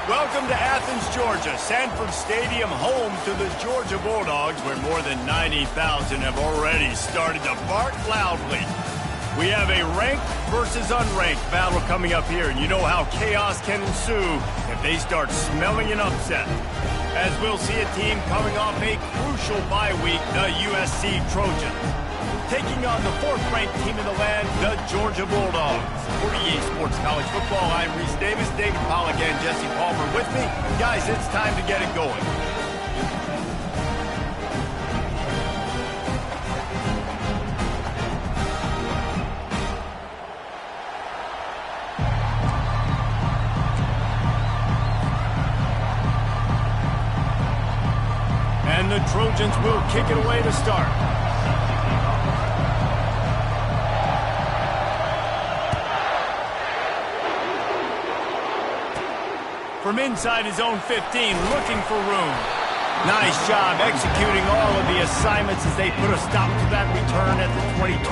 Welcome to Athens, Georgia, Sanford Stadium, home to the Georgia Bulldogs, where more than 90,000 have already started to bark loudly. We have a ranked versus unranked battle coming up here, and you know how chaos can ensue if they start smelling an upset. As we'll see a team coming off a crucial bye week, the USC Trojans, taking on the fourth-ranked team in the land, the Georgia Bulldogs. For EA Sports College Football, I'm Reese Davis, David Pollack, and Jesse Palmer with me. Guys, it's time to get it going. And the Trojans will kick it away to start. From inside his own 15, looking for room. Nice job executing all of the assignments as they put a stop to that return at the 22.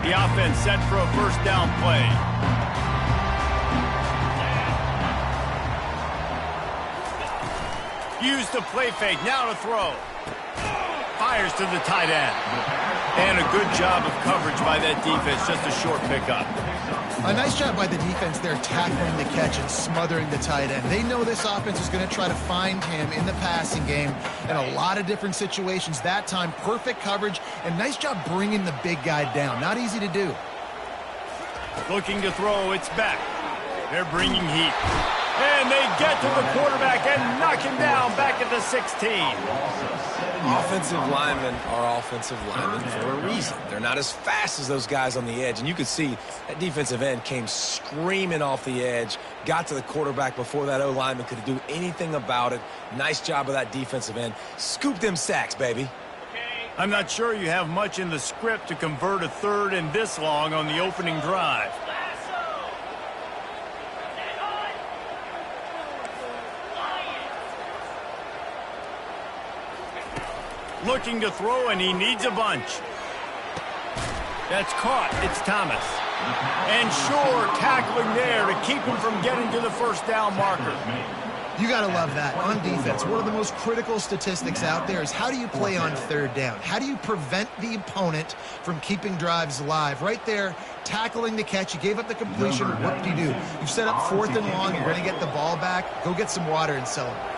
The offense set for a first down play. Use the play fake, now to throw. Fires to the tight end. And a good job of coverage by that defense, just a short pickup. A nice job by the defense there, tackling the catch and smothering the tight end. They know this offense is going to try to find him in the passing game in a lot of different situations. That time, perfect coverage, and nice job bringing the big guy down. Not easy to do. Looking to throw, it's back. They're bringing heat. And they get to the quarterback and knock him down back at the 16. Offensive linemen are offensive linemen for a reason. They're not as fast as those guys on the edge. And you could see that defensive end came screaming off the edge, got to the quarterback before that O-lineman could do anything about it. Nice job of that defensive end. Scoop them sacks, baby. I'm not sure you have much in the script to convert a third and this long on the opening drive. Looking to throw, and he needs a bunch. That's caught. It's Thomas. And sure, tackling there to keep him from getting to the first down marker. You got to love that. On defense, one of the most critical statistics out there is how do you play on third down? How do you prevent the opponent from keeping drives alive? Right there, tackling the catch. You gave up the completion. What do you do? You've set up fourth and long. You're going to get the ball back. Go get some water and celebrate.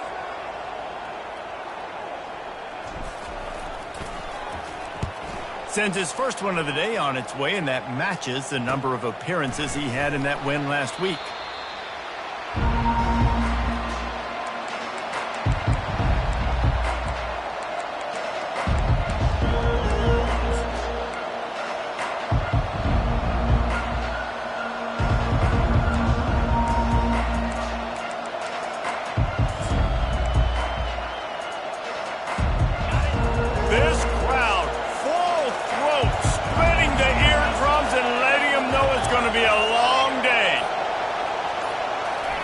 Sends his first one of the day on its way, and that matches the number of appearances he had in that win last week.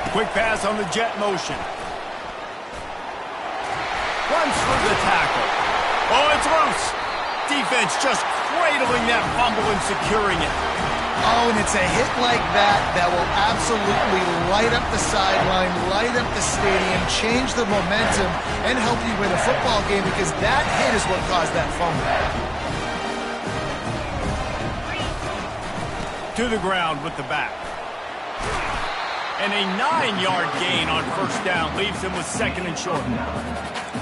Quick pass on the jet motion. Runs through the tackle. Oh, it's loose. Defense just cradling that fumble and securing it. Oh, and it's a hit like that that will absolutely light up the sideline, light up the stadium, change the momentum, and help you win a football game because that hit is what caused that fumble. To the ground with the back. And a 9-yard gain on first down leaves him with second and short.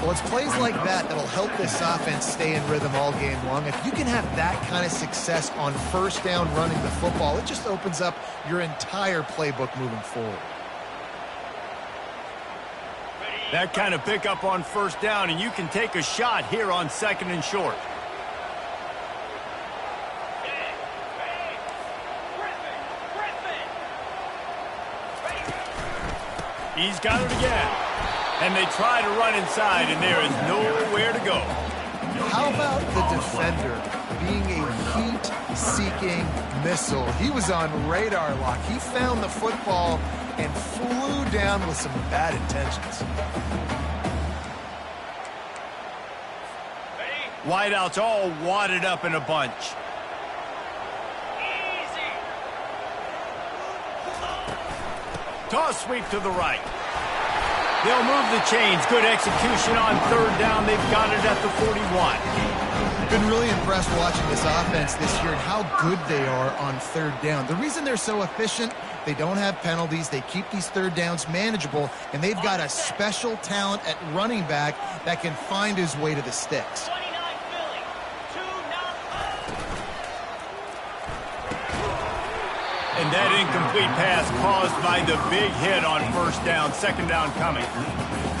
Well, it's plays like that that'll help this offense stay in rhythm all game long. If you can have that kind of success on first down running the football, it just opens up your entire playbook moving forward. That kind of pickup on first down, and you can take a shot here on second and short. He's got it again. And they try to run inside, and there is nowhere to go. How about the defender being a heat-seeking missile? He was on radar lock. He found the football and flew down with some bad intentions. Wideouts all wadded up in a bunch. Toss sweep to the right. They'll move the chains. Good execution on third down. They've got it at the 41. Been really impressed watching this offense this year and how good they are on third down. The reason they're so efficient, they don't have penalties. They keep these third downs manageable, and they've got a special talent at running back that can find his way to the sticks. And that incomplete pass caused by the big hit on first down. Second down coming.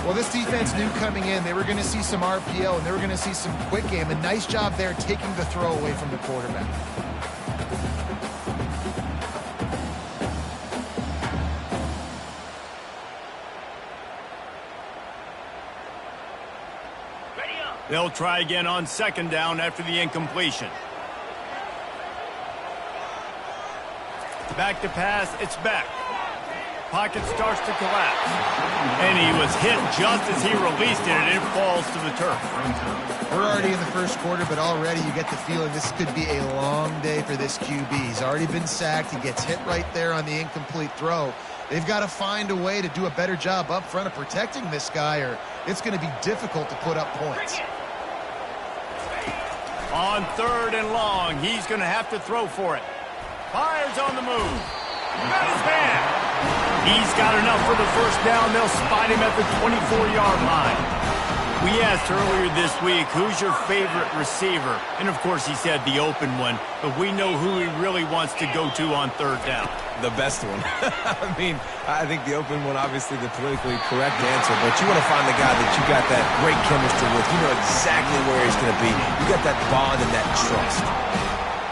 Well, this defense knew coming in they were going to see some RPO and they were going to see some quick game. A nice job there taking the throw away from the quarterback. They'll try again on second down after the incompletion. Back to pass, it's back. Pocket starts to collapse. And he was hit just as he released it, and it falls to the turf. We're already in the first quarter, but already you get the feeling this could be a long day for this QB. He's already been sacked. He gets hit right there on the incomplete throw. They've got to find a way to do a better job up front of protecting this guy, or it's going to be difficult to put up points. On third and long, he's going to have to throw for it. Fires on the move. Got his man. He's got enough for the first down. They'll spot him at the 24-yard line. We asked earlier this week, who's your favorite receiver? And, of course, he said the open one. But we know who he really wants to go to on third down. The best one. I mean, I think the open one, obviously the politically correct answer, but you want to find the guy that you got that great chemistry with. You know exactly where he's going to be. You got that bond and that trust.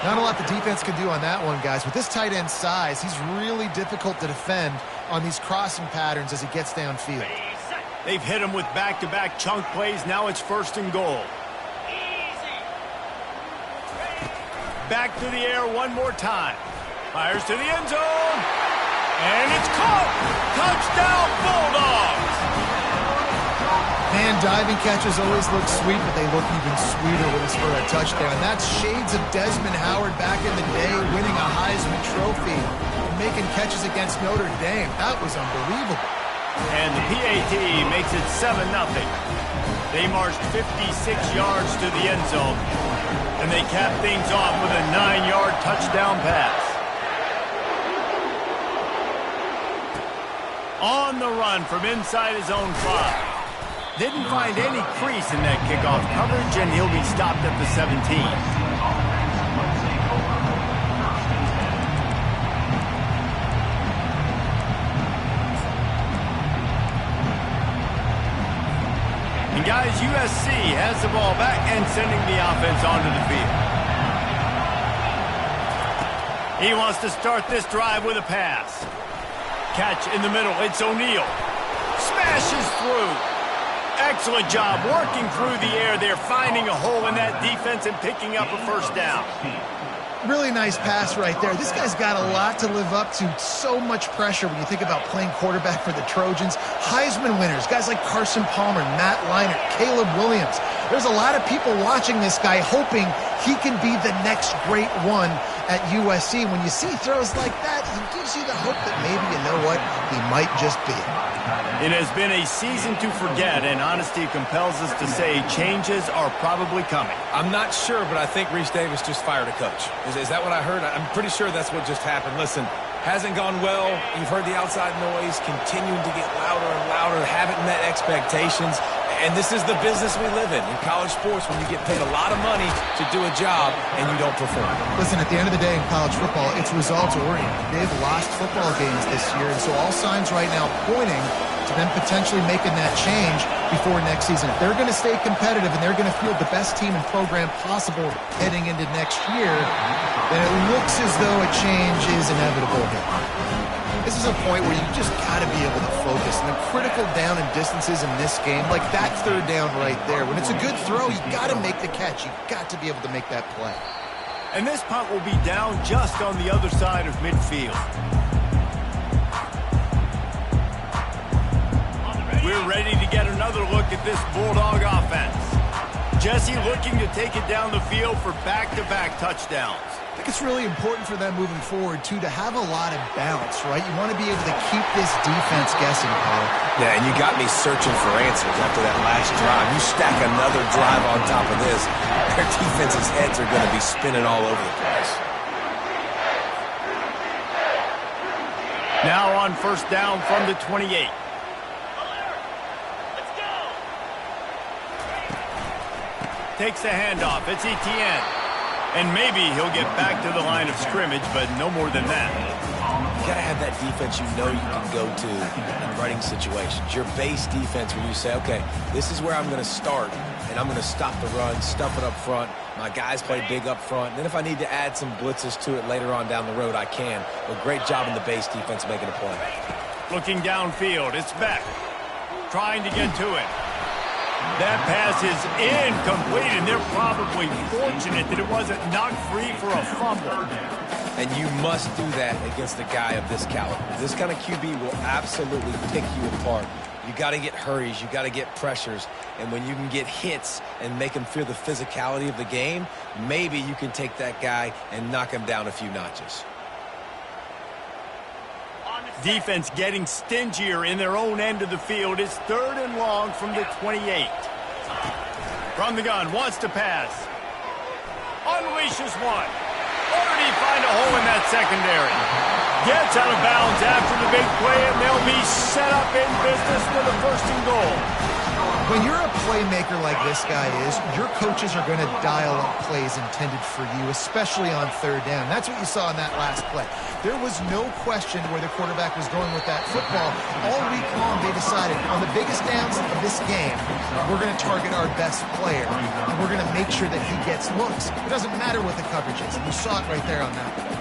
Not a lot the defense can do on that one, guys. With this tight end size, he's really difficult to defend on these crossing patterns as he gets downfield. They've hit him with back-to-back chunk plays. Now it's first and goal. Back to the air one more time. Fires to the end zone. And it's caught. Touchdown, Bulldogs. Man, diving catches always look sweet, but they look even sweeter when it's for a touchdown. That's shades of Desmond Howard back in the day, winning a Heisman Trophy and making catches against Notre Dame. That was unbelievable. And the PAT makes it 7-0. They marched 56 yards to the end zone, and they cap things off with a 9-yard touchdown pass. On the run from inside his own 5. Didn't find any crease in that kickoff coverage, and he'll be stopped at the 17. And guys, USC has the ball back and sending the offense onto the field. He wants to start this drive with a pass. Catch in the middle. It's O'Neal. Smashes through. Excellent job working through the air there, finding a hole in that defense and picking up a first down. Really nice pass right there. This guy's got a lot to live up to. So much pressure when you think about playing quarterback for the Trojans. Heisman winners, guys like Carson Palmer, Matt Leinart, Caleb Williams. There's a lot of people watching this guy hoping he can be the next great one at USC. When you see throws like that, it gives you the hope that maybe, you know what, he might just be. It has been a season to forget, and honesty compels us to say changes are probably coming. I'm not sure, but I think Reese Davis just fired a coach. Is that what I heard? I'm pretty sure that's what just happened. Listen, hasn't gone well. You've heard the outside noise continuing to get louder and louder, haven't met expectations. And this is the business we live in college sports, when you get paid a lot of money to do a job and you don't perform. Listen, at the end of the day in college football, it's results-oriented. They've lost football games this year, and so all signs right now pointing to them potentially making that change before next season. If they're going to stay competitive and they're going to field the best team and program possible heading into next year, then it looks as though a change is inevitable here. This is a point where you just got to be able to focus. And the critical down and distances in this game, like that third down right there, when it's a good throw, you got to make the catch. You got to be able to make that play. And this punt will be down just on the other side of midfield. We're ready to get another look at this Bulldog offense. Jesse looking to take it down the field for back-to-back touchdowns. I think it's really important for them moving forward, too, to have a lot of bounce, right? You want to be able to keep this defense guessing, Paul. Yeah, and you got me searching for answers after that last drive. You stack another drive on top of this, their defense's heads are going to be spinning all over the place. Now on first down from the 28. Takes the handoff. It's Etienne. And maybe he'll get back to the line of scrimmage, but no more than that. You got to have that defense you know you can go to in running situations. Your base defense where you say, okay, this is where I'm going to start, and I'm going to stop the run, stuff it up front. My guys play big up front. And then if I need to add some blitzes to it later on down the road, I can. But great job in the base defense making a play. Looking downfield, it's Beck. Trying to get to it. That pass is incomplete, and they're probably fortunate that it wasn't knocked free for a fumble. And you must do that against a guy of this caliber. This kind of QB will absolutely pick you apart. You got to get hurries, you got to get pressures, and when you can get hits and make him feel the physicality of the game, maybe you can take that guy and knock him down a few notches. Defense getting stingier in their own end of the field. It's 3rd and long from the 28. From the gun, wants to pass. Unleashes one. Or did he find a hole in that secondary? Gets out of bounds after the big play, and they'll be set up in business for the 1st and goal. When you're a playmaker like this guy is, your coaches are going to dial up plays intended for you, especially on 3rd down. That's what you saw in that last play. There was no question where the quarterback was going with that football. All week long, they decided on the biggest downs of this game, we're going to target our best player, and we're going to make sure that he gets looks. It doesn't matter what the coverage is, and you saw it right there on that play.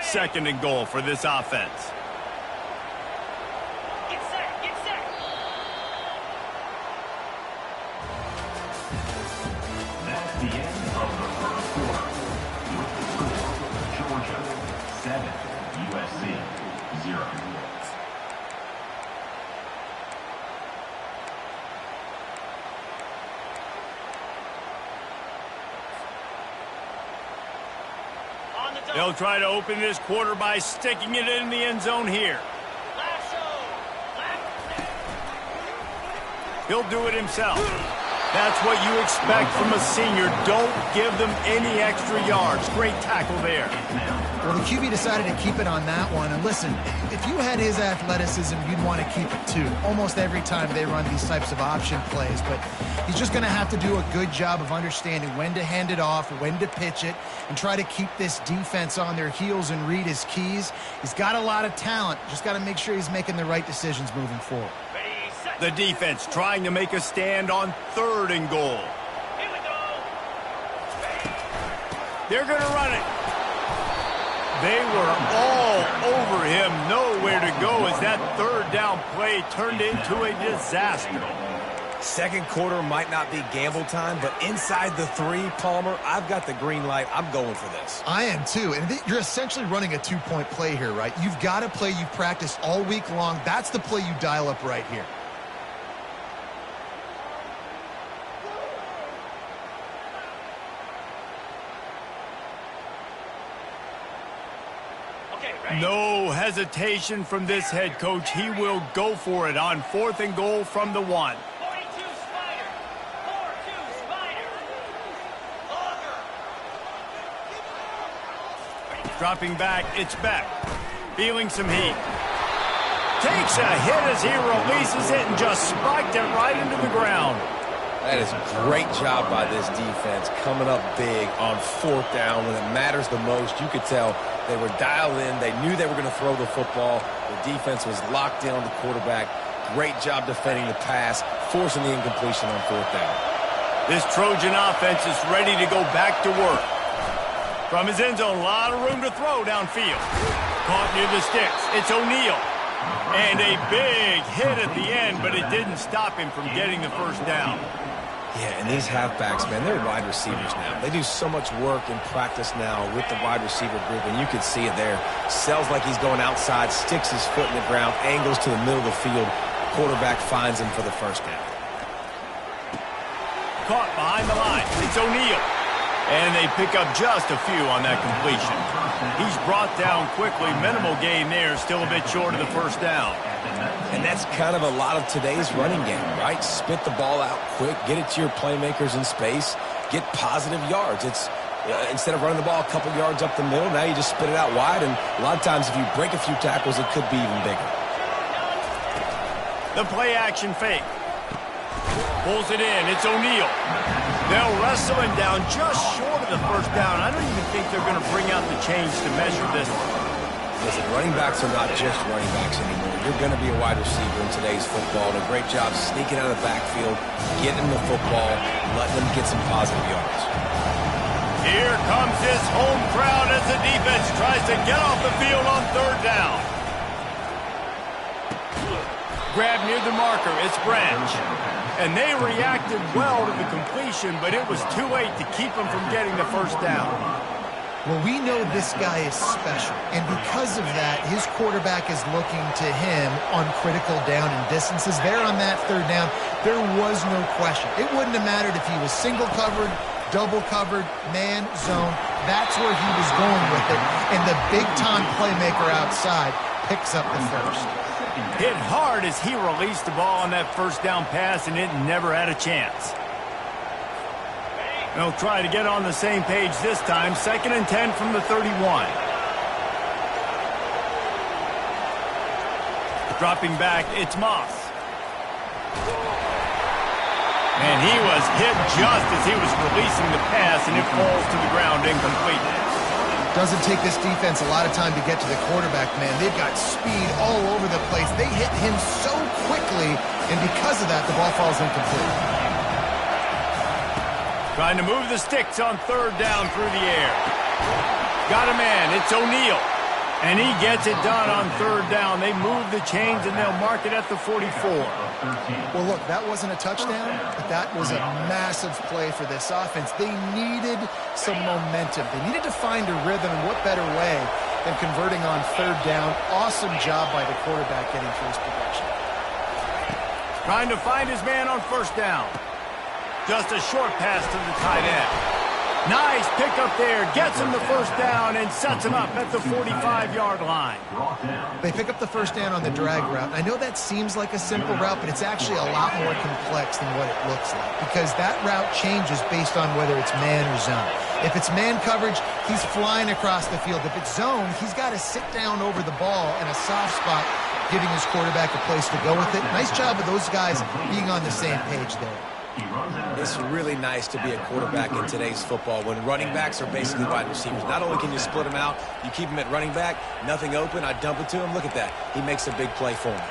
2nd and goal for this offense. Get set, get set. That's the end of the 1st quarter. With the score, Georgia 7, USC 0. They'll try to open this quarter by sticking it in the end zone here. He'll do it himself. That's what you expect from a senior. Don't give them any extra yards. Great tackle there. Well, the QB decided to keep it on that one. And listen, if you had his athleticism, you'd want to keep it too. Almost every time they run these types of option plays. But he's just going to have to do a good job of understanding when to hand it off, when to pitch it, and try to keep this defense on their heels and read his keys. He's got a lot of talent. Just got to make sure he's making the right decisions moving forward. The defense trying to make a stand on 3rd and goal. Here we go. They're going to run it. They were all over him. Nowhere to go as that 3rd down play turned into a disaster. 2nd quarter might not be gamble time, but inside the 3, Palmer, I've got the green light. I'm going for this. I am too. And you're essentially running a 2-point play here, right? You've got a play you've practiced all week long. That's the play you dial up right here. No hesitation from this head coach. He will go for it on 4th and goal from the 1. 42 Spider. 4-2 Spider. Dropping back, it's Beck. Feeling some heat. Takes a hit as he releases it and just spiked it right into the ground. That is a great job by this defense, coming up big on 4th down when it matters the most. You could tell they were dialed in. They knew they were going to throw the football. The defense was locked in on the quarterback. Great job defending the pass, forcing the incompletion on 4th down. This Trojan offense is ready to go back to work. From his end zone, a lot of room to throw downfield. Caught near the sticks. It's O'Neal. And a big hit at the end, but it didn't stop him from getting the 1st down. Yeah, and these halfbacks, man, they're wide receivers now. They do so much work in practice now with the wide receiver group, and you can see it there. Sells like he's going outside, sticks his foot in the ground, angles to the middle of the field. Quarterback finds him for the first down. Caught behind the line. It's O'Neal. And they pick up just a few on that completion. He's brought down quickly. Minimal gain there. Still a bit short of the first down. And that's kind of a lot of today's running game, right? Spit the ball out quick, get it to your playmakers in space, get positive yards. It's instead of running the ball a couple yards up the middle, now you just spit it out wide, and a lot of times if you break a few tackles, it could be even bigger. The play action fake. Pulls it in. It's O'Neal. They'll wrestle him down just short of the first down. I don't even think they're going to bring out the change to measure this one. Listen, running backs are not just running backs anymore. You're going to be a wide receiver in today's football. And a great job sneaking out of the backfield, getting the football, letting them get some positive yards. Here comes this home crowd as the defense tries to get off the field on third down. Grab near the marker. It's Branch. And they reacted well to the completion, but it was too late to keep them from getting the first down. Well, we know this guy is special, and because of that, his quarterback is looking to him on critical down and distances. There on that third down, there was no question. It wouldn't have mattered if he was single covered, double covered, man, zone. That's where he was going with it, and the big-time playmaker outside picks up the first. Hit hard as he released the ball on that first down pass, and it never had a chance. They'll try to get on the same page this time. 2nd and 10 from the 31. Dropping back, it's Moss. And he was hit just as he was releasing the pass, and it falls to the ground incomplete. Doesn't take this defense a lot of time to get to the quarterback, man. They've got speed all over the place. They hit him so quickly, and because of that, the ball falls incomplete. Trying to move the sticks on third down through the air. Got a man. It's O'Neal. And he gets it done on third down. They move the chains, and they'll mark it at the 44. Well, look, that wasn't a touchdown, but that was a massive play for this offense. They needed some momentum. They needed to find a rhythm, and what better way than converting on third down. Awesome job by the quarterback getting through his progression. Trying to find his man on first down. Just a short pass to the tight end. Nice pickup there. Gets him the first down and sets him up at the 45-yard line. They pick up the first down on the drag route. I know that seems like a simple route, but it's actually a lot more complex than what it looks like, because that route changes based on whether it's man or zone. If it's man coverage, he's flying across the field. If it's zone, he's got to sit down over the ball in a soft spot, giving his quarterback a place to go with it. Nice job of those guys being on the same page there. It's really nice to be a quarterback in today's football when running backs are basically wide receivers. Not only can you split them out, you keep them at running back, nothing open, I dump it to him. Look at that. He makes a big play for me.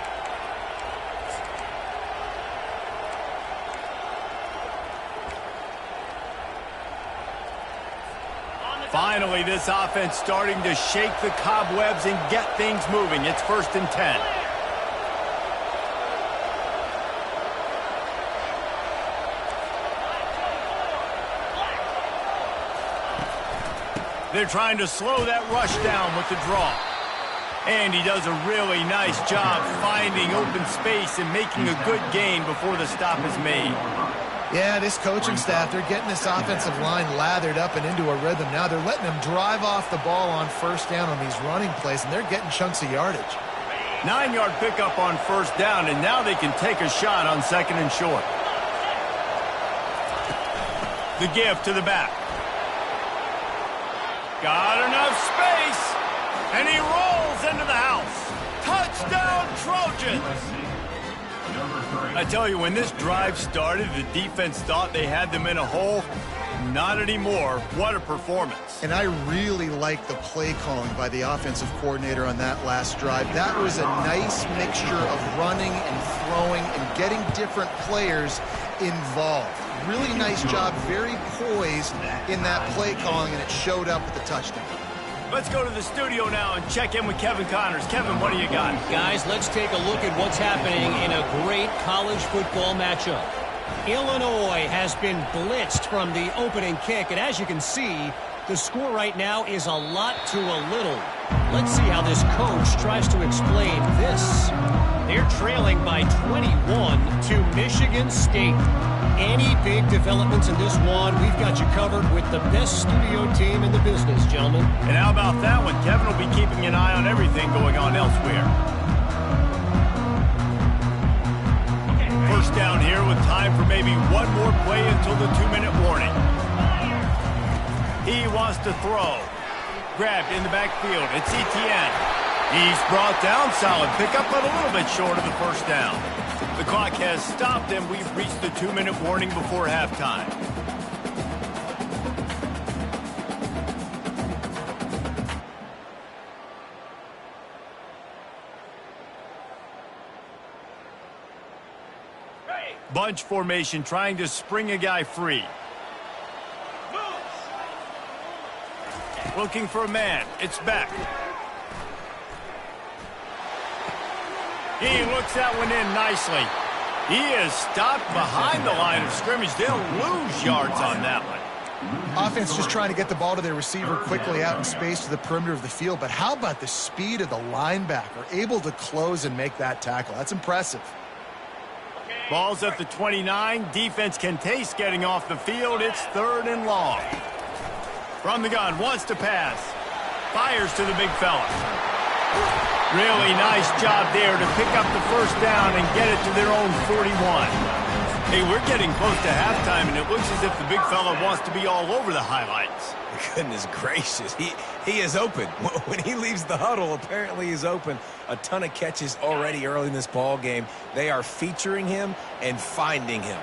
Finally, this offense starting to shake the cobwebs and get things moving. It's 1st and 10. They're trying to slow that rush down with the draw. And he does a really nice job finding open space and making a good gain before the stop is made. Yeah, this coaching staff, they're getting this offensive line lathered up and into a rhythm. Now they're letting them drive off the ball on first down on these running plays, and they're getting chunks of yardage. 9-yard pickup on first down, and now they can take a shot on 2nd and short. The give to the back. Got enough space, and he rolls into the house. Touchdown, Trojans! I tell you, when this drive started, the defense thought they had them in a hole. Not anymore. What a performance. And I really like the play calling by the offensive coordinator on that last drive. That was a nice mixture of running and throwing and getting different players involved. Really nice job, very poised in that play calling, and it showed up with the touchdown. Let's go to the studio now and check in with Kevin Connors. Kevin, what do you got? Guys, let's take a look at what's happening in a great college football matchup. Illinois has been blitzed from the opening kick, and as you can see, the score right now is a lot to a little. Let's see how this coach tries to explain this. They're trailing by 21 to Michigan State. Any big developments in this one, we've got you covered with the best studio team in the business, gentlemen. And how about that one? Kevin will be keeping an eye on everything going on elsewhere. First down here with time for maybe one more play until the 2-minute warning. He wants to throw. Grabbed in the backfield. It's Etienne. He's brought down. Solid pickup, but a little bit short of the first down. The clock has stopped, and we've reached the 2-minute warning before halftime. Bunch formation, trying to spring a guy free. Looking for a man. It's Beck. He looks that one in nicely. He is stopped behind the line of scrimmage. They'll lose yards on that one. Offense just trying to get the ball to their receiver quickly out in space to the perimeter of the field. But how about the speed of the linebacker? Able to close and make that tackle. That's impressive. Ball's at the 29. Defense can taste getting off the field. It's 3rd and long. From the gun, wants to pass. Fires to the big fella. Really nice job there to pick up the first down and get it to their own 41. Hey, we're getting close to halftime, and it looks as if the big fella wants to be all over the highlights. Goodness gracious, he is open. When he leaves the huddle, apparently he's open. A ton of catches already early in this ball game. They are featuring him and finding him.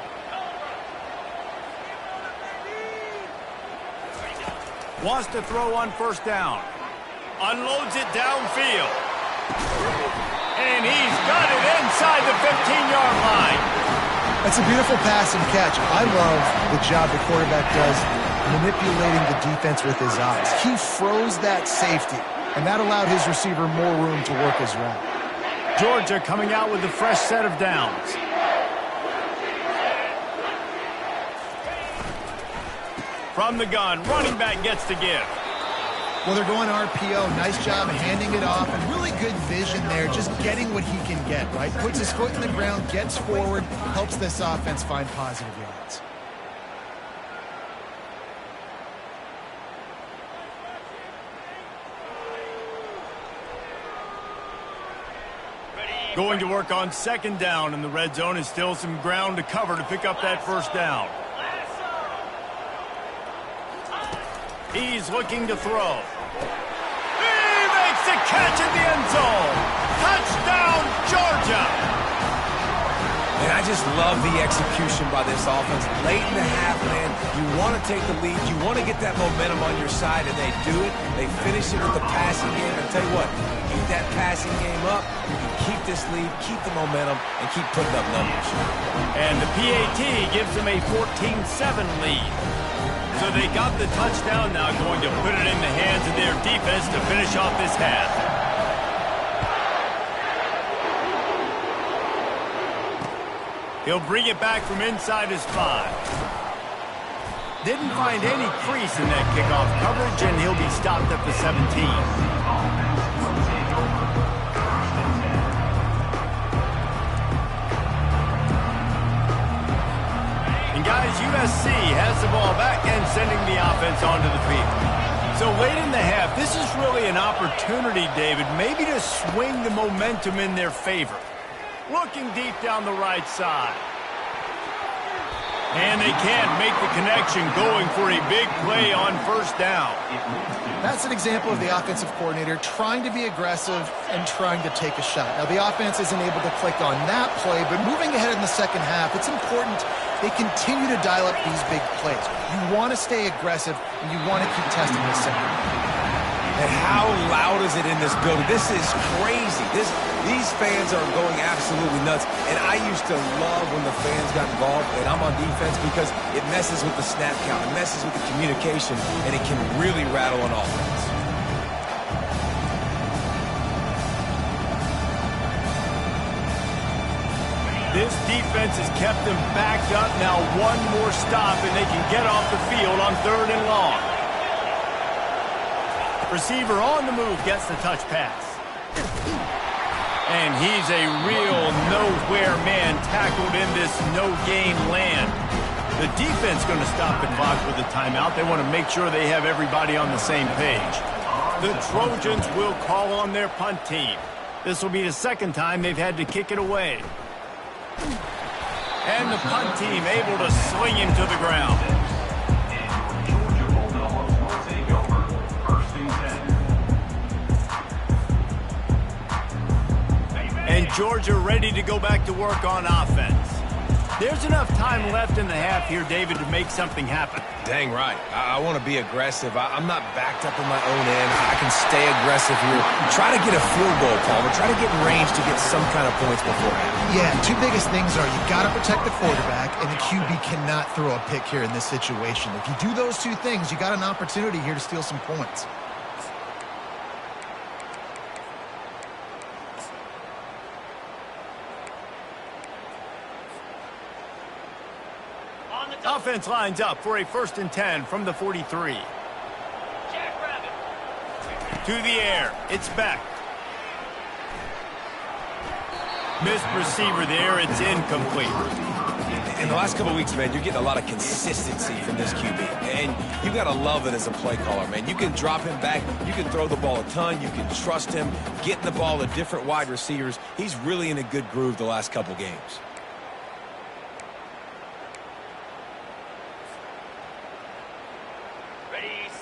Wants to throw on first down. Unloads it downfield. And he's got it inside the 15-yard line. That's a beautiful pass and catch. I love the job the quarterback does manipulating the defense with his eyes. He froze that safety, and that allowed his receiver more room to work his route. Georgia coming out with a fresh set of downs. From the gun, running back gets to give. Well, they're going RPO. Nice job handing it off, and really good vision there, just getting what he can get, right? Puts his foot in the ground, gets forward, helps this offense find positive yards. Going to work on second down in the red zone, and still some ground to cover to pick up that first down. He's looking to throw. He makes the catch in the end zone. Touchdown, Georgia. And I just love the execution by this offense. Late in the half, man, you want to take the lead. You want to get that momentum on your side, and they do it. They finish it with the passing game. And tell you what, keep that passing game up. You can keep this lead, keep the momentum, and keep putting up numbers. And the PAT gives them a 14-7 lead. So they got the touchdown, now going to put it in the hands of their defense to finish off this half. He'll bring it back from inside his 5. Didn't find any crease in that kickoff coverage, and he'll be stopped at the 17. Guys, USC has the ball back and sending the offense onto the field. So late in the half, this is really an opportunity, David, maybe to swing the momentum in their favor. Looking deep down the right side. And they can't make the connection, going for a big play on first down. That's an example of the offensive coordinator trying to be aggressive and trying to take a shot. Now, the offense isn't able to click on that play, but moving ahead in the second half, it's important they continue to dial up these big plays. You want to stay aggressive, and you want to keep testing the center. And how loud is it in this building? This is crazy. These fans are going absolutely nuts. And I used to love when the fans got involved, and I'm on defense, because it messes with the snap count. It messes with the communication, and it can really rattle an offense. This defense has kept them backed up. Now one more stop, and they can get off the field on 3rd and long. Receiver on the move gets the touch pass. And he's a real nowhere man tackled in this no-gain land. The defense going to stop the clock with a timeout. They want to make sure they have everybody on the same page. The Trojans will call on their punt team. This will be the second time they've had to kick it away. And the punt team able to sling him to the ground. Georgia Bulldogs will take over 1st and 10. And Georgia ready to go back to work on offense. There's enough time left in the half here, David, to make something happen. Dang right. I want to be aggressive. I'm not backed up in my own end. I can stay aggressive here. Try to get a field goal, Palmer. Try to get in range to get some kind of points beforehand. Yeah, two biggest things are you got to protect the quarterback, and the QB cannot throw a pick here in this situation. If you do those two things, you got an opportunity here to steal some points. Offense lines up for a 1st and 10 from the 43. Jackrabbit. To the air. It's Beck. Missed receiver there. It's incomplete. In the last couple of weeks, man, you're getting a lot of consistency from this QB. And you got to love it as a play caller, man. You can drop him back. You can throw the ball a ton. You can trust him. Getting the ball to different wide receivers. He's really in a good groove the last couple games.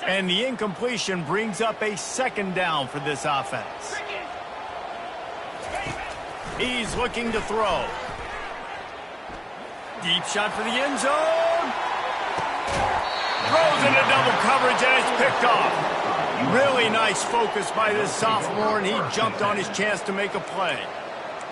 And the incompletion brings up a 2nd down for this offense. He's looking to throw. Deep shot for the end zone. Throws into double coverage, and it's picked off. Really nice focus by this sophomore, and he jumped on his chance to make a play.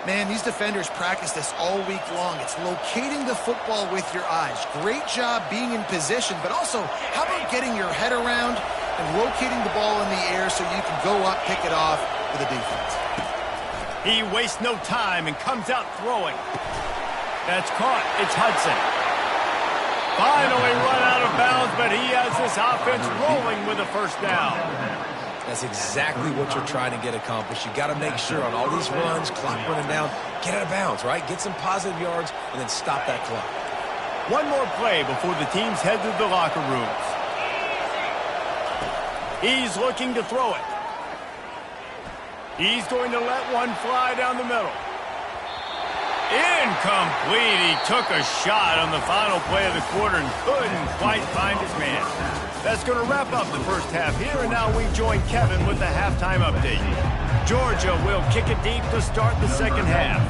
Man, these defenders practice this all week long. It's locating the football with your eyes. Great job being in position, but also, how about getting your head around and locating the ball in the air so you can go up, pick it off for the defense. He wastes no time and comes out throwing. That's caught. It's Hudson. Finally run out of bounds, but he has this offense rolling with a 1st down. That's exactly what you're trying to get accomplished. You got to make sure on all these runs, clock running down, get out of bounds, right? Get some positive yards, and then stop that clock. One more play before the teams head to the locker rooms. He's looking to throw it. He's going to let one fly down the middle. Incomplete. He took a shot on the final play of the quarter and couldn't quite find his man. That's going to wrap up the first half here, and now we join Kevin with the halftime update. Georgia will kick it deep to start the second half.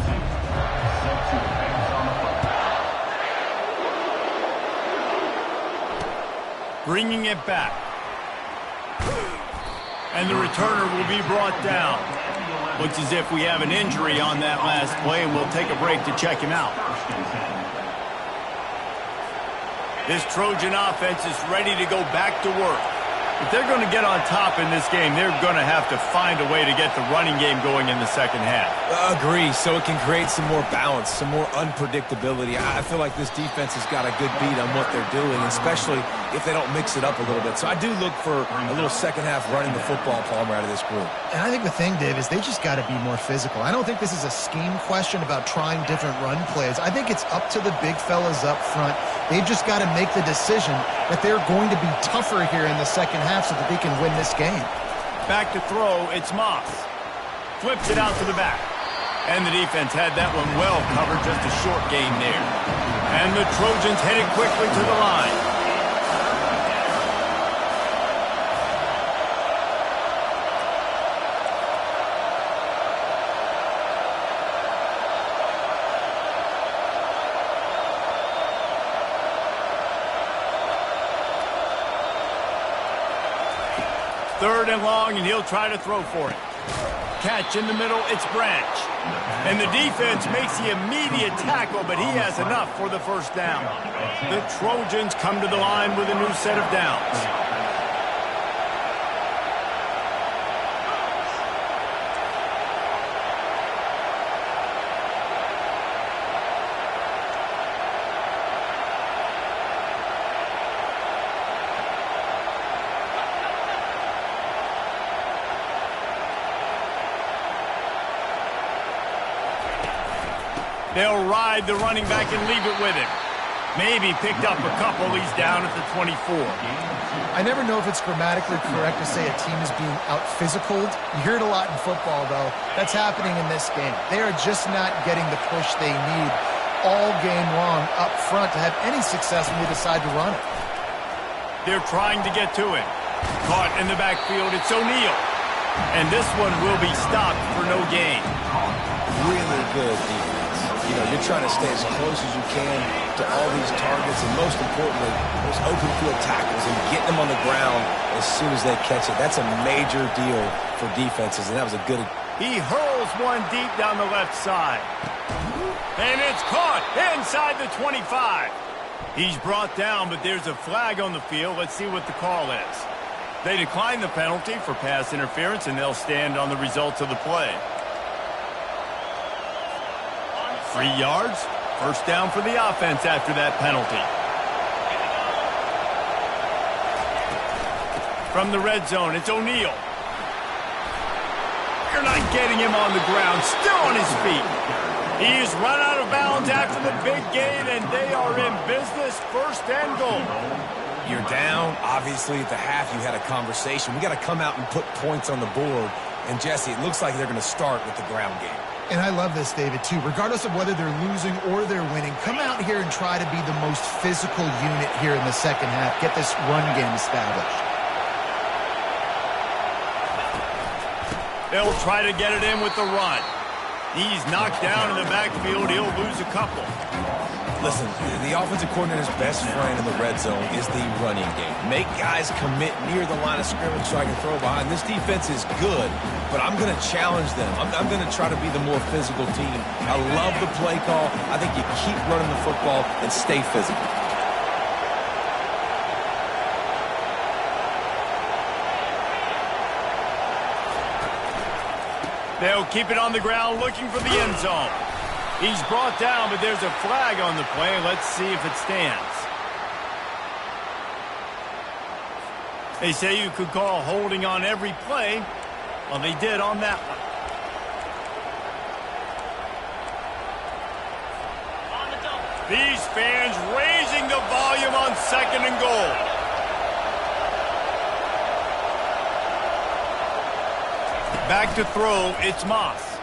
Bringing it back. And the returner will be brought down. Looks as if we have an injury on that last play, and we'll take a break to check him out. This Trojan offense is ready to go back to work. If they're going to get on top in this game, they're going to have to find a way to get the running game going in the second half. Agree, so it can create some more balance, some more unpredictability. I feel like this defense has got a good beat on what they're doing, especially if they don't mix it up a little bit. So I do look for a little second half running the football, Palmer, out of this group. And I think the thing, Dave, is they just got to be more physical. I don't think this is a scheme question about trying different run plays. I think it's up to the big fellas up front. They've just got to make the decision that they're going to be tougher here in the second half so that they can win this game. Back to throw, it's Moss. Flips it out to the back. And the defense had that one well covered, just a short gain there. And the Trojans headed quickly to the line. Third and long, and he'll try to throw for it. Catch in the middle, it's Branch. And the defense makes the immediate tackle, but he has enough for the first down. The Trojans come to the line with a new set of downs. They'll ride the running back and leave it with him. Maybe picked up a couple. He's down at the 24. I never know if it's grammatically correct to say a team is being out-physicaled. You hear it a lot in football, though. That's happening in this game. They are just not getting the push they need all game long up front to have any success when they decide to run it. They're trying to get to it. Caught in the backfield. It's O'Neal. And this one will be stopped for no gain. Really good defense. You know, you're trying to stay as close as you can to all these targets, and most importantly, those open field tackles and getting them on the ground as soon as they catch it. That's a major deal for defenses, and that was a good... He hurls one deep down the left side. And it's caught inside the 25. He's brought down, but there's a flag on the field. Let's see what the call is. They decline the penalty for pass interference, and they'll stand on the results of the play. 3 yards, first down for the offense after that penalty. From the red zone, it's O'Neal. You're not getting him on the ground, still on his feet. He's run out of bounds after the big gain, and they are in business, first and goal. You're down. Obviously, at the half, you had a conversation. We got to come out and put points on the board. And, Jesse, it looks like they're going to start with the ground game. And I love this, David, too. Regardless of whether they're losing or they're winning, come out here and try to be the most physical unit here in the second half. Get this run game established. They'll try to get it in with the run. He's knocked down in the backfield. He'll lose a couple. Listen, the offensive coordinator's best friend in the red zone is the running game. Make guys commit near the line of scrimmage so I can throw behind. This defense is good, but I'm going to challenge them. I'm going to try to be the more physical team. I love the play call. I think you keep running the football and stay physical. They'll keep it on the ground looking for the end zone. He's brought down, but there's a flag on the play. Let's see if it stands. They say you could call holding on every play. Well, they did on that one. These fans raising the volume on second and goal. Back to throw, it's Moss.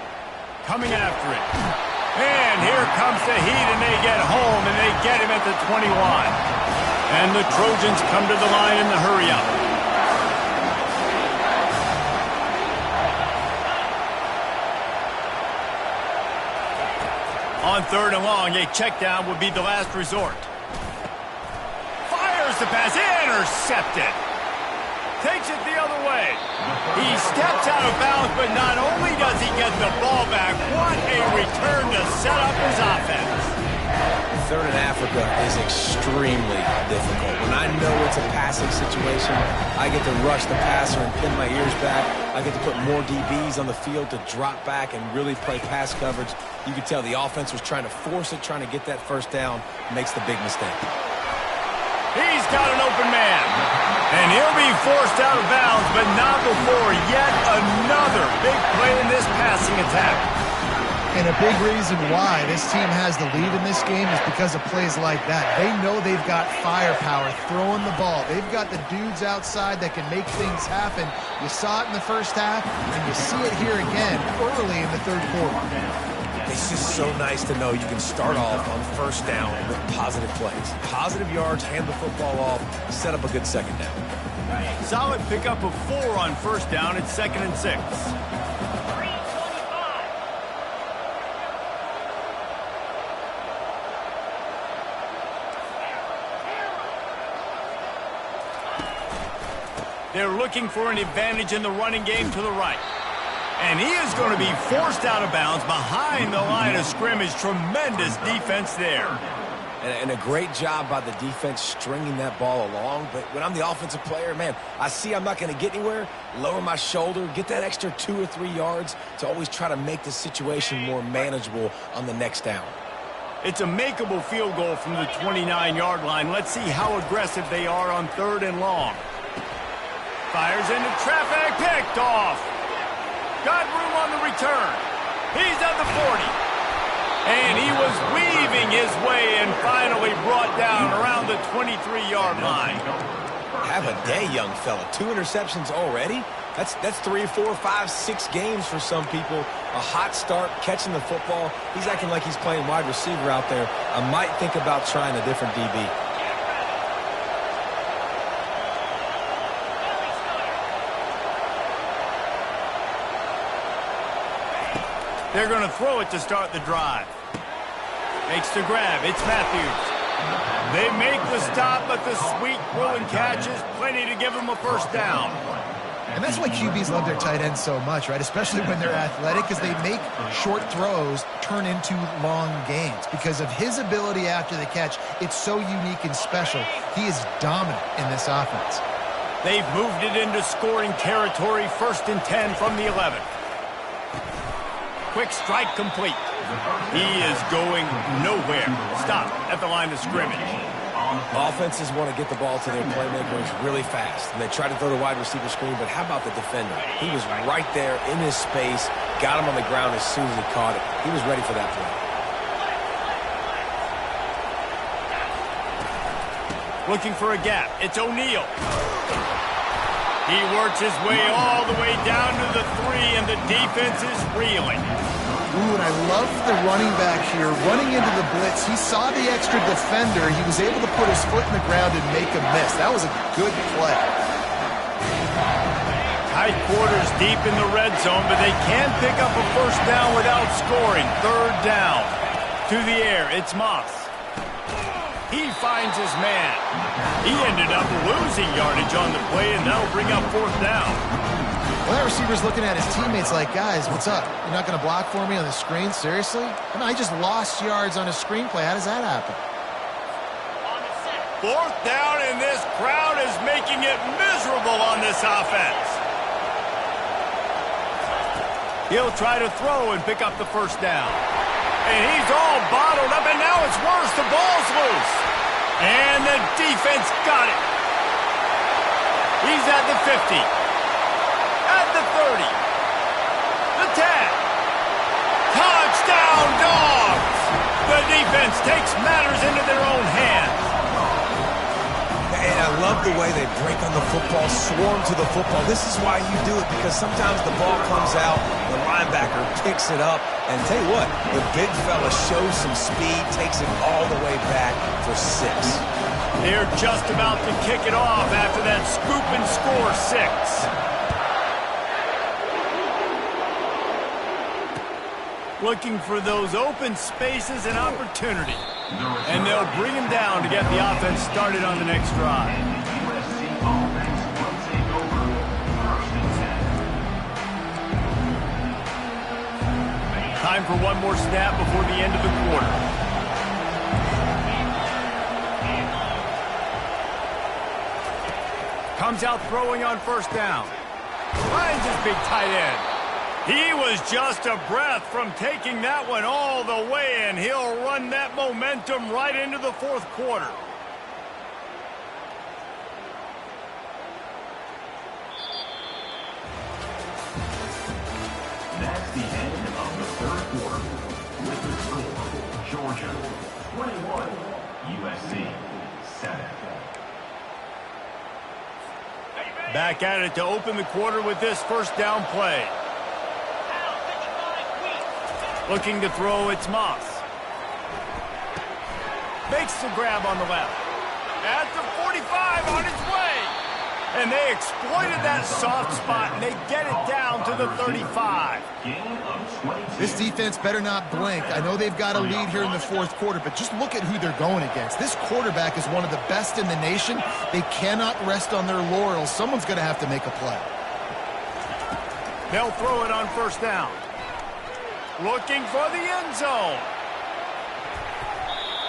Coming after it. And here comes the heat, and they get home, and they get him at the 21. And the Trojans come to the line in the hurry-up. On third and long, a check down would be the last resort. Fires the pass, intercepted. Takes it the other way. He steps out of bounds, but not only does he get the ball back, what a return to set up his offense. Third in Africa is extremely difficult. When I know it's a passing situation, I get to rush the passer and pin my ears back. I get to put more DBs on the field to drop back and really play pass coverage. You could tell the offense was trying to force it, trying to get that first down, makes the big mistake. He's got an open man. And he'll be forced out of bounds, but not before yet another big play in this passing attack. And a big reason why this team has the lead in this game is because of plays like that. They know they've got firepower throwing the ball. They've got the dudes outside that can make things happen. You saw it in the first half, and you see it here again early in the third quarter. It's just so nice to know you can start off on first down with positive plays. Positive yards, hand the football off, set up a good second down. Solid pickup of 4 on first down. It's 2nd and 6. They're looking for an advantage in the running game to the right. And he is going to be forced out of bounds behind the line of scrimmage. Tremendous defense there. And a great job by the defense stringing that ball along. But when I'm the offensive player, man, I see I'm not going to get anywhere, lower my shoulder, get that extra 2 or 3 yards to always try to make the situation more manageable on the next down. It's a makeable field goal from the 29-yard line. Let's see how aggressive they are on third and long. Fires into traffic, picked off. Got room on the return. He's at the 40. And he was weaving his way and finally brought down around the 23-yard line. Have a day, young fella. 2 interceptions already? That's 3, 4, 5, 6 games for some people. A hot start, catching the football. He's acting like he's playing wide receiver out there. I might think about trying a different DB. They're going to throw it to start the drive. Makes the grab. It's Matthews. They make the stop, but the sweet throw and catch is plenty to give them a first down. And that's why QBs love their tight ends so much, right? Especially when they're athletic, because they make short throws turn into long gains. Because of his ability after the catch, it's so unique and special. He is dominant in this offense. They've moved it into scoring territory, 1st and 10 from the 11. Quick strike complete. He is going nowhere. Stop at the line of scrimmage. Offenses want to get the ball to their playmakers really fast. And they try to throw the wide receiver screen, but how about the defender? He was right there in his space, got him on the ground as soon as he caught it. He was ready for that play. Looking for a gap. It's O'Neal. He works his way all the way down to the 3, and the defense is reeling. Ooh, and I love the running back here. Running into the blitz, he saw the extra defender. He was able to put his foot in the ground and make a miss. That was a good play. Tight quarters deep in the red zone, but they can't pick up a first down without scoring. 3rd down. To the air, it's Moss. He finds his man. He ended up losing yardage on the play, and that'll bring up 4th down. Well, that receiver's looking at his teammates like, guys, what's up? You're not going to block for me on the screen? Seriously? I mean, I just lost yards on a screenplay. How does that happen? 4th down, and this crowd is making it miserable on this offense. He'll try to throw and pick up the first down. And he's all bottled up, and now it's worse. The ball's loose. And the defense got it. He's at the 50. At the 30. The 10. Touchdown, Dogs! The defense takes matters into their own hands. And I love the way they break on the football, swarm to the football. This is why you do it, because sometimes the ball comes out, the linebacker picks it up, and tell you what, the big fella shows some speed, takes it all the way back for 6. They're just about to kick it off after that scoop and score 6. Looking for those open spaces and opportunity. And they'll bring him down to get the offense started on the next drive. USC offense will take over 1st and 10. Time for one more snap before the end of the quarter. Comes out throwing on 1st down. Finds his big tight end. He was just a breath from taking that one all the way, and he'll run that momentum right into the 4th quarter. That's the end of the 3rd quarter. With the score, Georgia 21, USC 7. Back at it to open the quarter with this 1st down play. Looking to throw, it's Moss. Makes the grab on the left. At the 45, on its way. And they exploited that soft spot, and they get it down to the 35. This defense better not blink. I know they've got a lead here in the 4th quarter, but just look at who they're going against. This quarterback is one of the best in the nation. They cannot rest on their laurels. Someone's going to have to make a play. They'll throw it on 1st down. Looking for the end zone.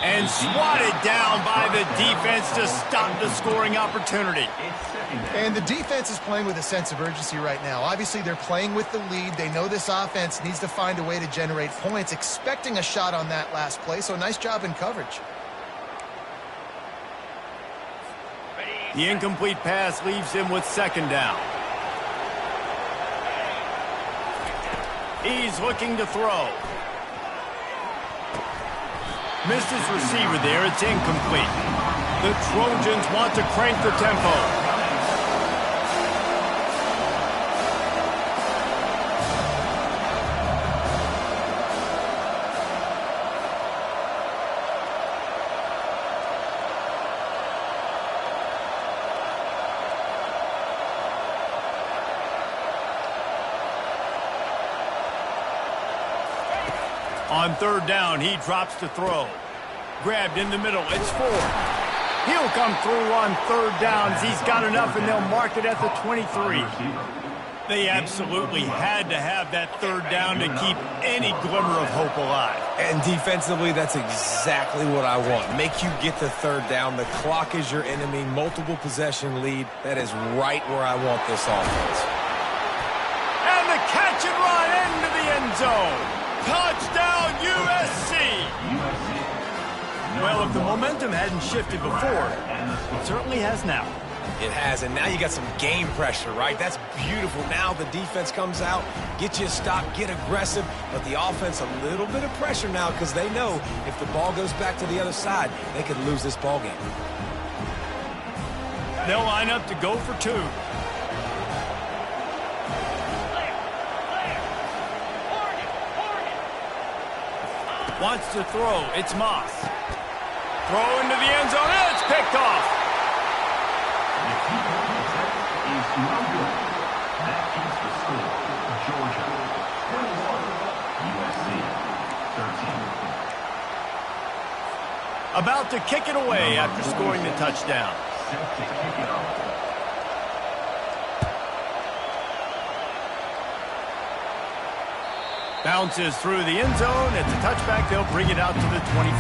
And swatted down by the defense to stop the scoring opportunity. And the defense is playing with a sense of urgency right now. Obviously, they're playing with the lead. They know this offense needs to find a way to generate points, expecting a shot on that last play. So nice job in coverage. The incomplete pass leaves him with 2nd down. He's looking to throw. Missed his receiver there. It's incomplete. The Trojans want to crank the tempo. On third down, he drops to throw. Grabbed in the middle. It's Ford. He'll come through on third downs. He's got enough, and they'll mark it at the 23. They absolutely had to have that third down to keep any glimmer of hope alive. And defensively, that's exactly what I want. Make you get the third down. The clock is your enemy. Multiple possession lead. That is right where I want this offense. And the catch and run into the end zone. Touchdown, USC! Well, if the momentum hadn't shifted before, it certainly has now. It has, and now you got some game pressure, right? That's beautiful. Now the defense comes out, get you a stop, get aggressive, but the offense a little bit of pressure now because they know if the ball goes back to the other side, they could lose this ball game. They'll line up to go for two. Wants to throw. It's Moss. Throw into the end zone. And it's picked off. Is no good. That keeps the score. Georgia 21, USC 13. About to kick it away after scoring the touchdown. Set to kick it off. Bounces through the end zone. It's a touchback. They'll bring it out to the 25.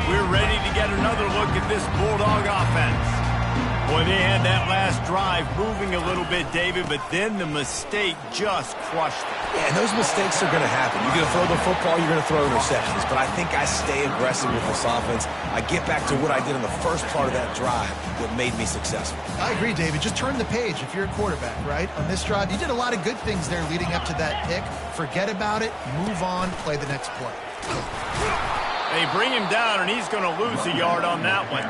We're ready to get another look at this Bulldog offense. Boy, they had that last drive moving a little bit, David, but then the mistake just crushed it. Yeah, and those mistakes are going to happen. You're going to throw the football, you're going to throw interceptions. But I think I stay aggressive with this offense. I get back to what I did in the first part of that drive that made me successful. I agree, David. Just turn the page if you're a quarterback, right? On this drive, you did a lot of good things there leading up to that pick. Forget about it, move on, play the next play. They bring him down, and he's going to lose a yard on that one.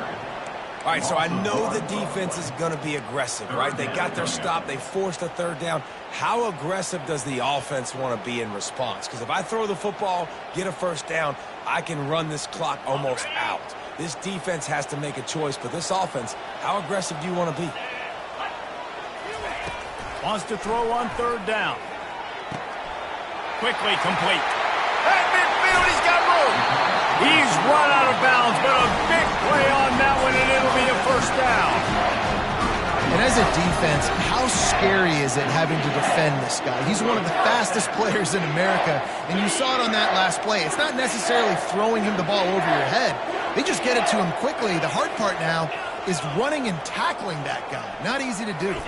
All right, so I know the defense is going to be aggressive, right? They got their stop. They forced a third down. How aggressive does the offense want to be in response? Because if I throw the football, get a first down, I can run this clock almost out. This defense has to make a choice, but this offense, how aggressive do you want to be? Wants to throw on third down. Quickly complete. At midfield, he's got room. He's run out of bounds, but a big play on that one, and it'll be a first down. And as a defense, how scary is it having to defend this guy? He's one of the fastest players in America, and you saw it on that last play. It's not necessarily throwing him the ball over your head. They just get it to him quickly. The hard part now is running and tackling that guy. Not easy to do.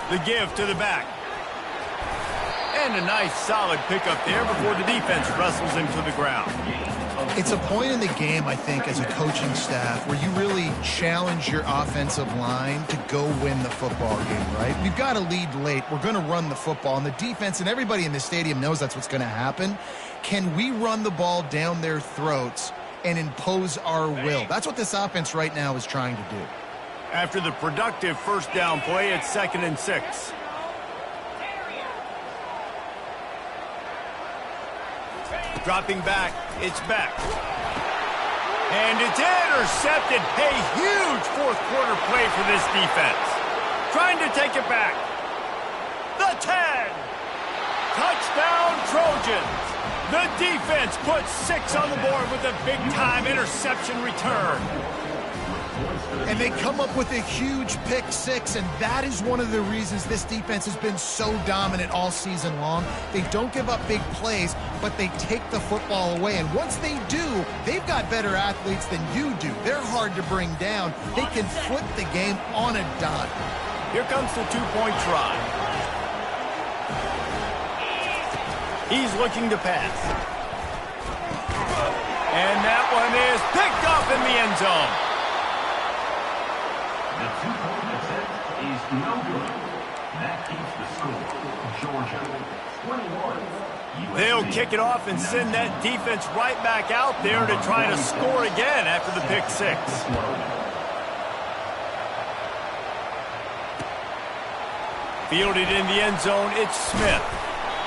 The give to the back. And a nice solid pickup there before the defense wrestles him to the ground. It's a point in the game, I think, as a coaching staff where you really challenge your offensive line to go win the football game, right? We've got to lead late. We're going to run the football. And the defense and everybody in the stadium knows that's what's going to happen. Can we run the ball down their throats and impose our will? That's what this offense right now is trying to do. After the productive first down play, it's 2nd and 6. Dropping back, it's back. And it's intercepted. A huge fourth quarter play for this defense. Trying to take it back. The 10. Touchdown Trojans. The defense puts 6 on the board with a big-time interception return. And they come up with a huge pick 6, and that is one of the reasons this defense has been so dominant all season long. They don't give up big plays, but they take the football away. And once they do, they've got better athletes than you do. They're hard to bring down. They can flip the game on a dime. Here comes the two-point try. He's looking to pass. And that one is picked up in the end zone. The two-point attempt is no good. That keeps the score. Georgia, 21. They'll kick it off and send that defense right back out there to try to score again after the pick six. Fielded in the end zone, it's Smith.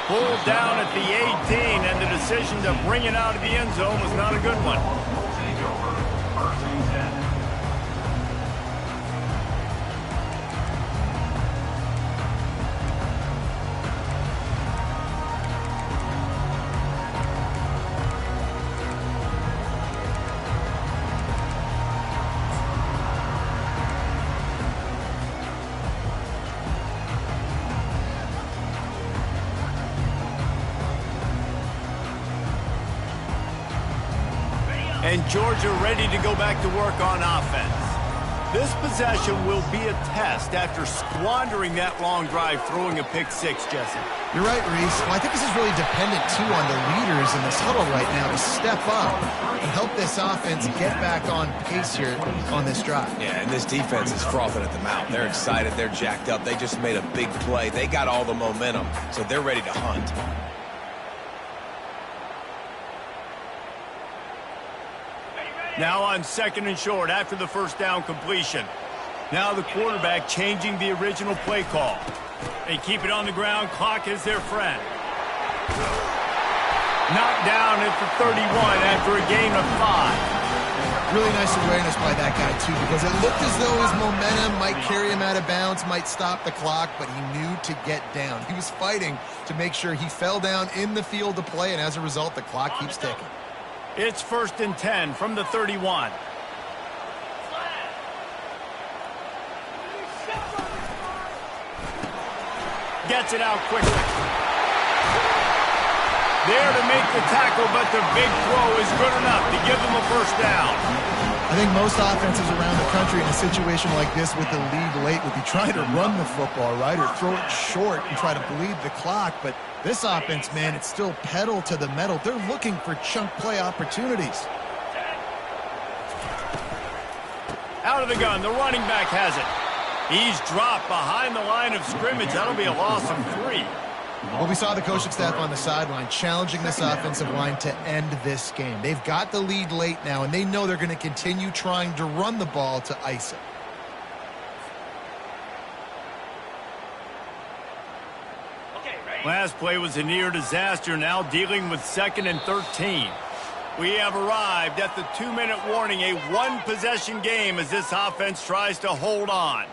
Pulled down at the 18, and the decision to bring it out of the end zone was not a good one. Takeover, 1st and 10. And Georgia ready to go back to work on offense. This possession will be a test after squandering that long drive throwing a pick six, Jesse. You're right, Reese. Well, I think this is really dependent, too, on the leaders in this huddle right now to step up and help this offense get back on pace here on this drive. Yeah, and this defense is frothing at the mouth. They're excited. They're jacked up. They just made a big play. They got all the momentum, so they're ready to hunt. Now on 2nd and short after the first down completion. Now the quarterback changing the original play call. They keep it on the ground. Clock is their friend. Knocked down at the 31 after a gain of 5. Really nice awareness by that guy, too, because it looked as though his momentum might carry him out of bounds, might stop the clock, but he knew to get down. He was fighting to make sure he fell down in the field to play, and as a result, the clock keeps ticking. It's 1st and 10 from the 31. Gets it out quickly. There to make the tackle, but the big throw is good enough to give them a first down. I think most offenses around the country in a situation like this with the lead late would be trying to run the football, right, or throw it short and try to bleed the clock. But this offense, man, it's still pedal to the metal. They're looking for chunk play opportunities. Out of the gun, the running back has it. He's dropped behind the line of scrimmage. That'll be a loss of 3. Well, we saw the coaching staff on the sideline challenging this offensive line to end this game. They've got the lead late now, and they know they're going to continue trying to run the ball to ice it. Last play was a near disaster, now dealing with 2nd and 13. We have arrived at the 2-minute warning, a one-possession game as this offense tries to hold on.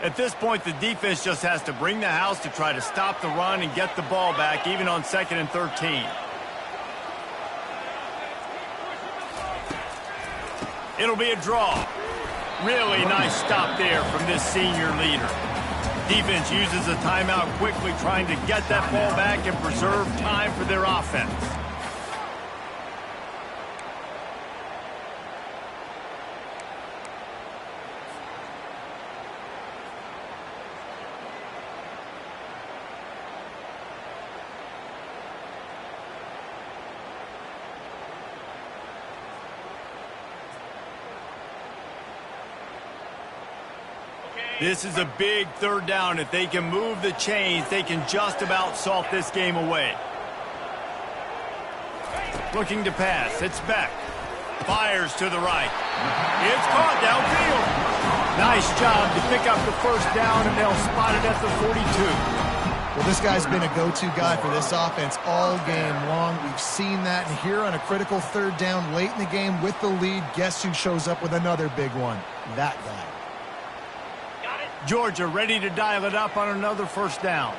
At this point, the defense just has to bring the house to try to stop the run and get the ball back, even on 2nd and 13. It'll be a draw. Really nice stop there from this senior leader. Defense uses a timeout quickly, trying to get that ball back and preserve time for their offense. This is a big 3rd down. If they can move the chains, they can just about salt this game away. Looking to pass. It's Beck. Fires to the right. It's caught downfield. Nice job to pick up the first down, and they'll spot it at the 42. Well, this guy's been a go-to guy for this offense all game long. We've seen that, and here on a critical 3rd down late in the game with the lead, guess who shows up with another big one? That guy. Georgia ready to dial it up on another first down.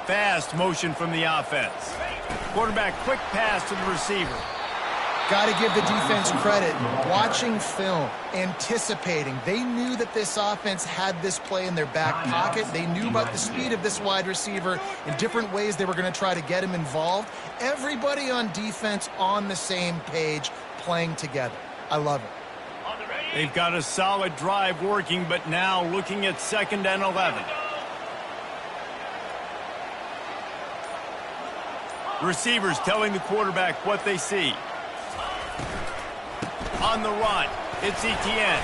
Fast motion from the offense. Quarterback quick pass to the receiver. Got to give the defense credit. Watching film, anticipating. They knew that this offense had this play in their back pocket. They knew about the speed of this wide receiver in different ways they were going to try to get him involved. Everybody on defense on the same page, playing together. I love it. They've got a solid drive working, but now looking at 2nd and 11. Receivers telling the quarterback what they see. On the run, it's Etienne.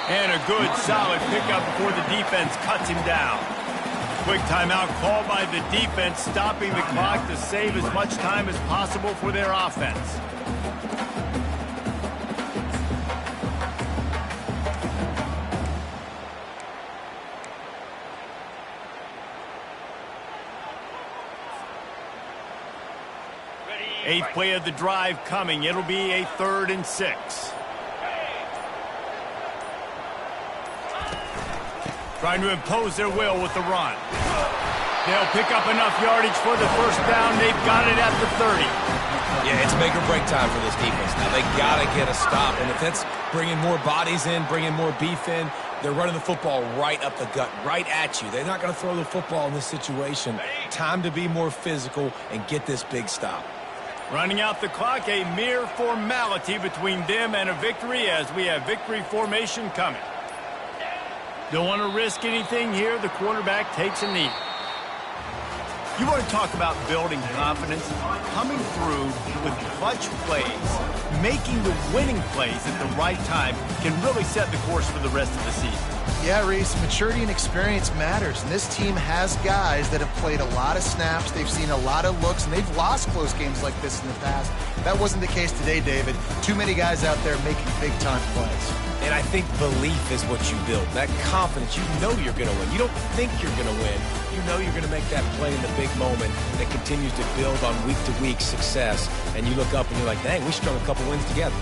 And a good, solid pickup before the defense cuts him down. Quick timeout called by the defense, stopping the clock to save as much time as possible for their offense. Eighth play of the drive coming. It'll be a 3rd and 6. Trying to impose their will with the run. They'll pick up enough yardage for the 1st down. They've got it at the 30. Yeah, it's make or break time for this defense. Now they got to get a stop. And if that's bringing more bodies in, bringing more beef in, they're running the football right up the gut, right at you. They're not going to throw the football in this situation. Time to be more physical and get this big stop. Running out the clock, a mere formality between them and a victory as we have victory formation coming. Don't want to risk anything here. The quarterback takes a knee. You want to talk about building confidence? Coming through with clutch plays, making the winning plays at the right time can really set the course for the rest of the season. Yeah, Reese, maturity and experience matters, and this team has guys that have played a lot of snaps, they've seen a lot of looks, and they've lost close games like this in the past. That wasn't the case today, David. Too many guys out there making big-time plays. And I think belief is what you build. That confidence, you know you're going to win. You don't think you're going to win. You know you're going to make that play in the big moment that continues to build on week-to-week success. And you look up and you're like, dang, we strung a couple wins together.